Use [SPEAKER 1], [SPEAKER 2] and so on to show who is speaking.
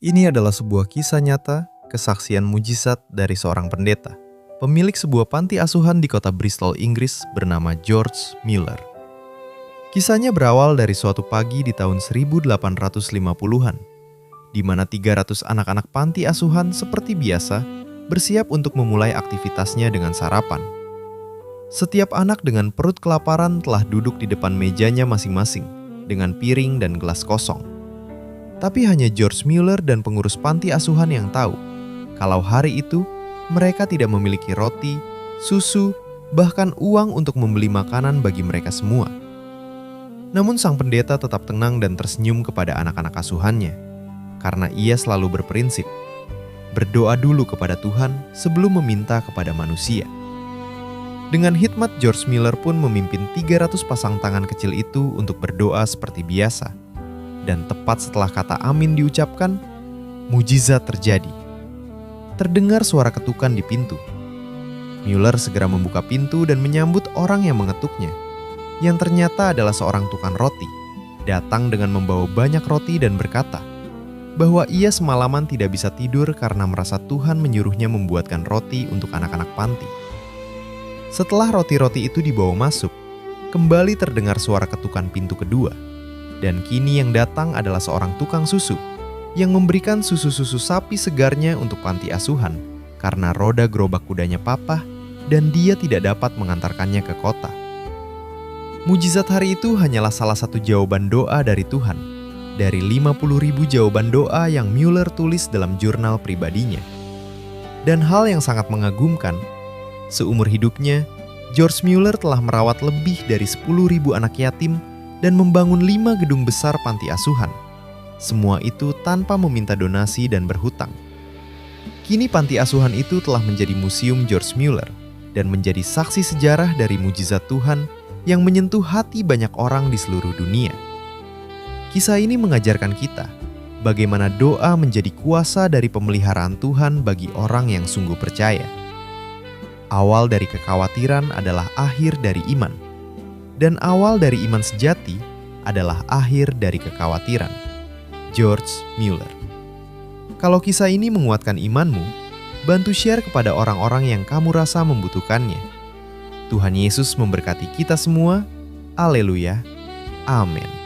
[SPEAKER 1] Ini adalah sebuah kisah nyata, kesaksian mujizat dari seorang pendeta, pemilik sebuah panti asuhan di kota Bristol, Inggris bernama George Mueller. Kisahnya berawal dari suatu pagi di tahun 1850-an, di mana 300 anak-anak panti asuhan seperti biasa bersiap untuk memulai aktivitasnya dengan sarapan. Setiap anak dengan perut kelaparan telah duduk di depan mejanya masing-masing dengan piring dan gelas kosong. Tapi hanya George Mueller dan pengurus panti asuhan yang tahu kalau hari itu mereka tidak memiliki roti, susu, bahkan uang untuk membeli makanan bagi mereka semua. Namun sang pendeta tetap tenang dan tersenyum kepada anak-anak asuhannya, karena ia selalu berprinsip, berdoa dulu kepada Tuhan sebelum meminta kepada manusia. Dengan hikmat, George Mueller pun memimpin 300 pasang tangan kecil itu untuk berdoa seperti biasa. Dan tepat setelah kata amin diucapkan, mujizat terjadi. Terdengar suara ketukan di pintu. Mueller segera membuka pintu dan menyambut orang yang mengetuknya, yang ternyata adalah seorang tukang roti, datang dengan membawa banyak roti dan berkata bahwa ia semalaman tidak bisa tidur karena merasa Tuhan menyuruhnya membuatkan roti untuk anak-anak panti. Setelah roti-roti itu dibawa masuk, kembali terdengar suara ketukan pintu kedua. Dan kini yang datang adalah seorang tukang susu yang memberikan susu-susu sapi segarnya untuk panti asuhan karena roda gerobak kudanya patah dan dia tidak dapat mengantarkannya ke kota. Mujizat hari itu hanyalah salah satu jawaban doa dari Tuhan dari 50.000 jawaban doa yang Mueller tulis dalam jurnal pribadinya. Dan hal yang sangat mengagumkan, seumur hidupnya, George Mueller telah merawat lebih dari 10.000 anak yatim dan membangun 5 gedung besar panti asuhan. Semua itu tanpa meminta donasi dan berhutang. Kini panti asuhan itu telah menjadi museum George Mueller dan menjadi saksi sejarah dari mujizat Tuhan yang menyentuh hati banyak orang di seluruh dunia. Kisah ini mengajarkan kita bagaimana doa menjadi kuasa dari pemeliharaan Tuhan bagi orang yang sungguh percaya. Awal dari kekhawatiran adalah akhir dari iman. Dan awal dari iman sejati adalah akhir dari kekhawatiran. George Mueller. Kalau kisah ini menguatkan imanmu, bantu share kepada orang-orang yang kamu rasa membutuhkannya. Tuhan Yesus memberkati kita semua. Haleluya. Amin.